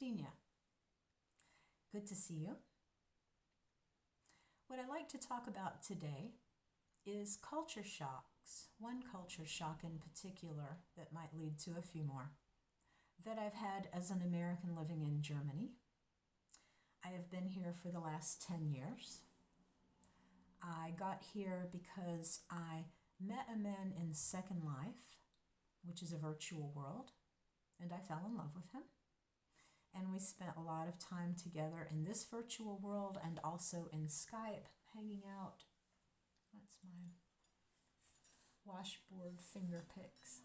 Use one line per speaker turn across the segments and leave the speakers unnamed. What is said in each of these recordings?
Virginia. Good to see you. What I'd like to talk about today is culture shocks. One culture shock in particular that might lead to a few more that I've had as an American living in Germany. I have been here for the last 10 years. I got here because I met a man in Second Life, which is a virtual world, and I fell in love with him. And we spent a lot of time together in this virtual world and also in Skype, hanging out. That's my washboard finger picks.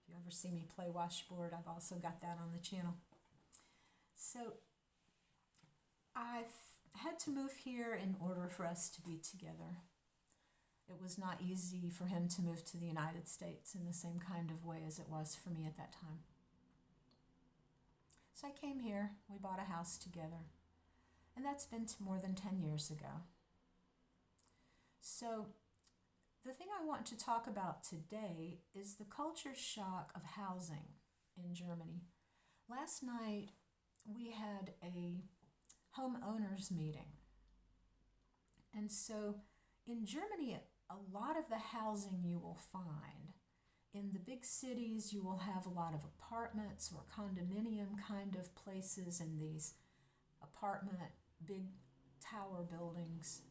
If you ever see me play washboard, I've also got that on the channel. So I've had to move here in order for us to be together. It was not easy for him to move to the United States in the same kind of way as it was for me at that time. So I came here, we bought a house together, and that's been more than 10 years ago. So the thing I want to talk about today is the culture shock of housing in Germany. Last night we had a homeowners meeting. And so in Germany, a lot of the housing you will find in the big cities, you will have a lot of apartments or condominium kind of places in these apartment, big tower buildings.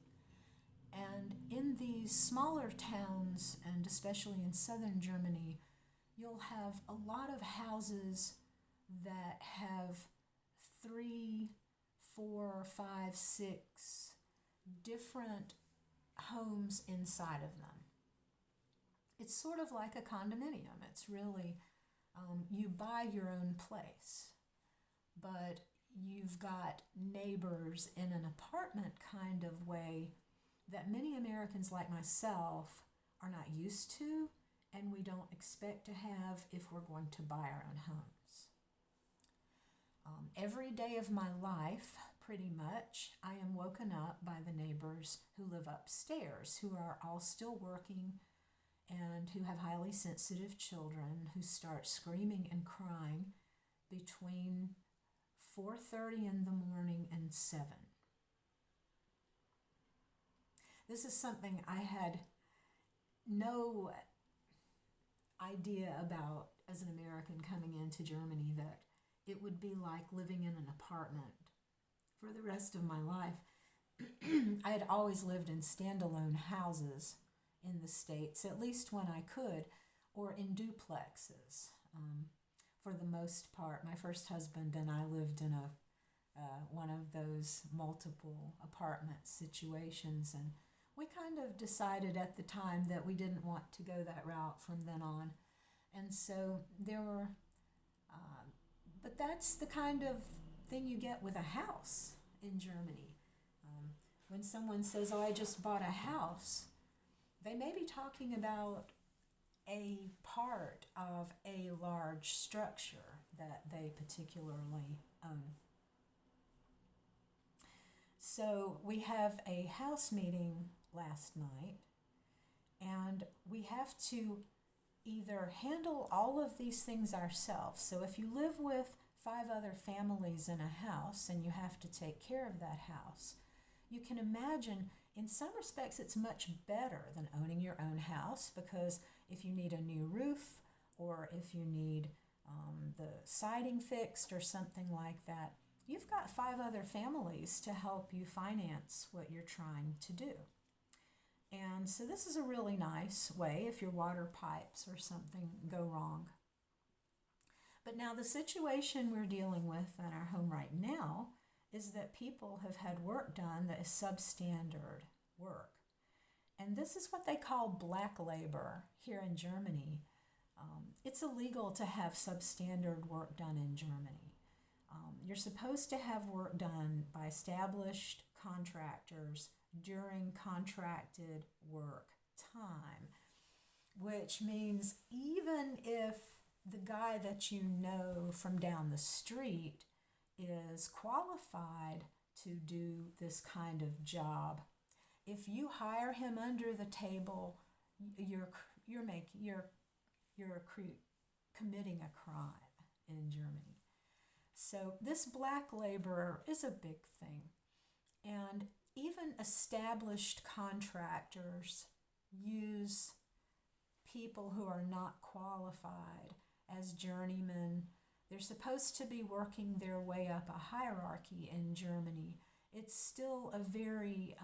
And in these smaller towns, and especially in southern Germany, you'll have a lot of houses that have 3, 4, 5, 6 different homes inside of them. It's sort of like a condominium. It's really, you buy your own place, but you've got neighbors in an apartment kind of way that many Americans like myself are not used to, and we don't expect to have if we're going to buy our own homes. Every day of my life, pretty much, I am woken up by the neighbors who live upstairs, who are all still working and who have highly sensitive children who start screaming and crying between 4:30 in the morning and 7. This is something I had no idea about as an American coming into Germany, that it would be like living in an apartment for the rest of my life. I had always lived in standalone houses in the States, at least when I could, or in duplexes. For the most part, my first husband and I lived in one of those multiple apartment situations, and we kind of decided at the time that we didn't want to go that route from then on. And so there were, but that's the kind of thing you get with a house in Germany. When someone says, "Oh, I just bought a house," they may be talking about a part of a large structure that they particularly own. So we have a house meeting last night, and we have to either handle all of these things ourselves. So if you live with 5 other families in a house and you have to take care of that house, you can imagine in some respects it's much better than owning your own house, because if you need a new roof or if you need the siding fixed or something like that, you've got 5 other families to help you finance what you're trying to do. And so this is a really nice way if your water pipes or something go wrong. But now the situation we're dealing with in our home right now is that people have had work done that is substandard work. And this is what they call black labor here in Germany. It's illegal to have substandard work done in Germany. You're supposed to have work done by established contractors during contracted work time, which means even if the guy that you know from down the street is qualified to do this kind of job, if you hire him under the table, you're committing a crime in Germany. So this black laborer is a big thing. And even established contractors use people who are not qualified as journeymen. They're supposed to be working their way up a hierarchy in Germany. It's still a very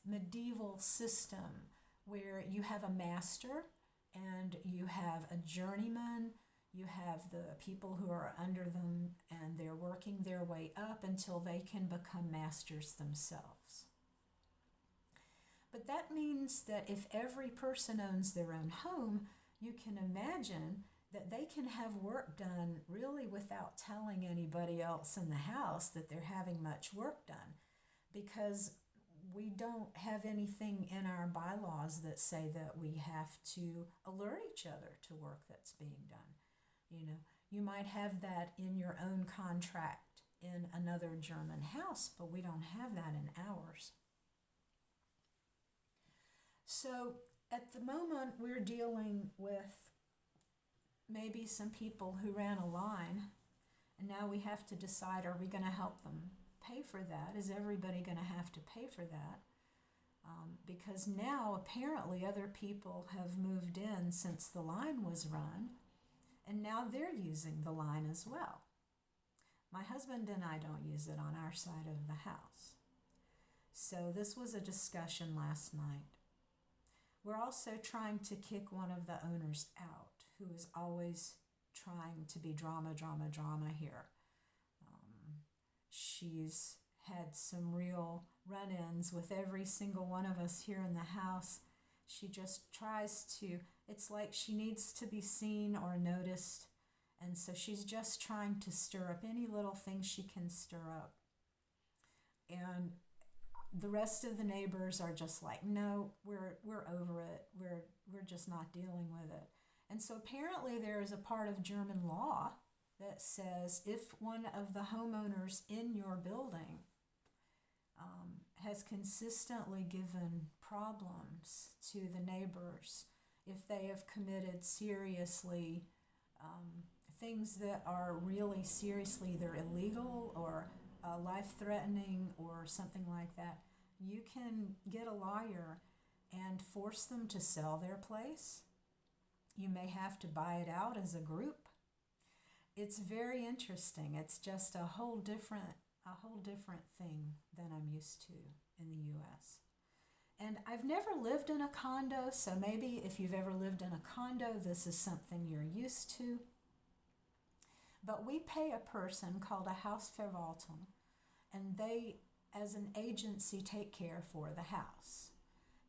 medieval system where you have a master and you have a journeyman, you have the people who are under them, and they're working their way up until they can become masters themselves. But that means that if every person owns their own home, you can imagine that they can have work done really without telling anybody else in the house that they're having much work done, because we don't have anything in our bylaws that say that we have to alert each other to work that's being done. You know, you might have that in your own contract in another German house, but we don't have that in ours. So at the moment, we're dealing with maybe some people who ran a line, and now we have to decide, are we going to help them pay for that? Is everybody going to have to pay for that? Because now apparently other people have moved in since the line was run, and now they're using the line as well. My husband and I don't use it on our side of the house. So this was a discussion last night. We're also trying to kick one of the owners out, who is always trying to be drama here. She's had some real run-ins with every single one of us here in the house. She just tries to, it's like she needs to be seen or noticed, and so she's just trying to stir up any little thing she can stir up. And the rest of the neighbors are just like, no, we're over it. We're just not dealing with it. And so apparently there is a part of German law that says if one of the homeowners in your building has consistently given problems to the neighbors, if they have committed seriously things that are really seriously either illegal or life-threatening or something like that, you can get a lawyer and force them to sell their place. You may have to buy it out as a group. It's very interesting. It's just a whole different thing than I'm used to in the U.S. And I've never lived in a condo, so maybe if you've ever lived in a condo, this is something you're used to. But we pay a person called a Hausverwaltung, and they, as an agency, take care for the house.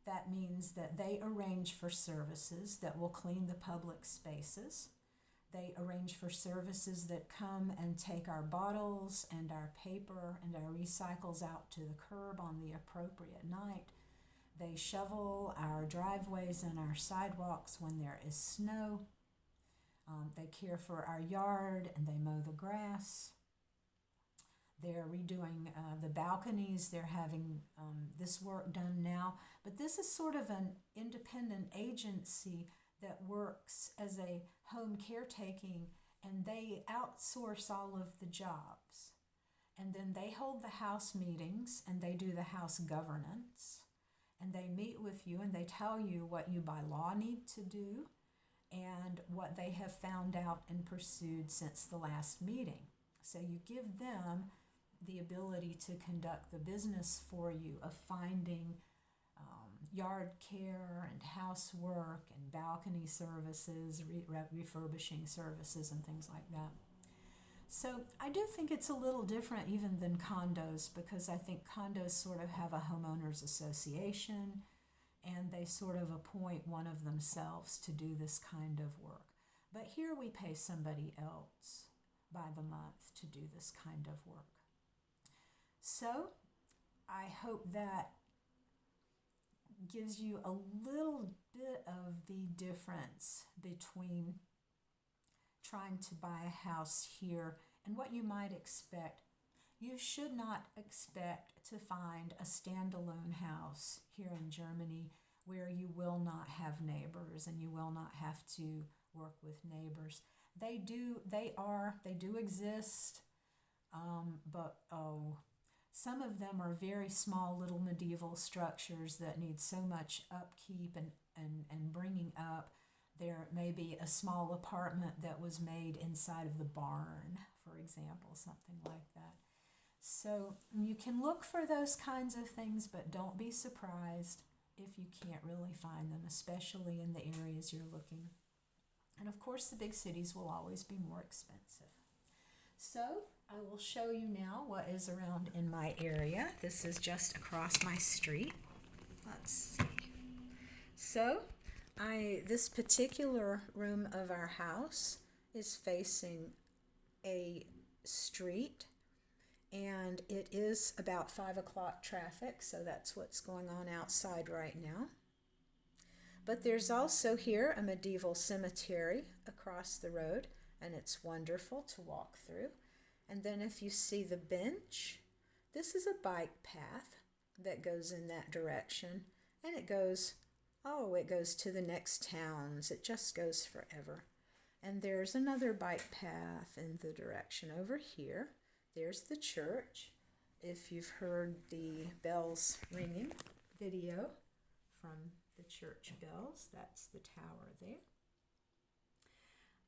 That means that they arrange for services that will clean the public spaces. They arrange for services that come and take our bottles and our paper and our recycles out to the curb on the appropriate night. They shovel our driveways and our sidewalks when there is snow. They care for our yard and they mow the grass. They're redoing the balconies. They're having this work done now. But this is sort of an independent agency that works as a home caretaking, and they outsource all of the jobs. And then they hold the house meetings and they do the house governance. And they meet with you and they tell you what you by law need to do and what they have found out and pursued since the last meeting. So you give them the ability to conduct the business for you of finding yard care and housework and balcony services, refurbishing services and things like that. So I do think it's a little different even than condos, because I think condos sort of have a homeowners association and they sort of appoint one of themselves to do this kind of work. But here we pay somebody else by the month to do this kind of work. So I hope that gives you a little bit of the difference between trying to buy a house here and what you might expect. You should not expect to find a standalone house here in Germany where you will not have neighbors and you will not have to work with neighbors. They do exist. but some of them are very small little medieval structures that need so much upkeep and bringing up. There may be a small apartment that was made inside of the barn, for example, something like that. So you can look for those kinds of things, but don't be surprised if you can't really find them, especially in the areas you're looking. And of course, the big cities will always be more expensive. So I will show you now what is around in my area. This is just across my street. Let's see. So this particular room of our house is facing a street, and it is about 5 o'clock traffic, so that's what's going on outside right now. But there's also here a medieval cemetery across the road, and it's wonderful to walk through. And then if you see the bench, this is a bike path that goes in that direction, and it goes to the next towns. It just goes forever. And there's another bike path in the direction over here. There's the church. If you've heard the bells ringing video from the church bells, that's the tower there.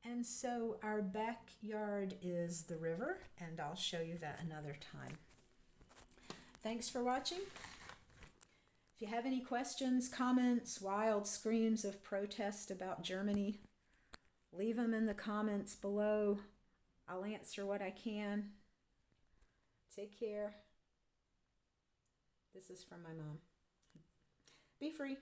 And so our backyard is the river, and I'll show you that another time. Thanks for watching. If you have any questions, comments, wild screams of protest about Germany, leave them in the comments below. I'll answer what I can. Take care. This is from my mom. Be free.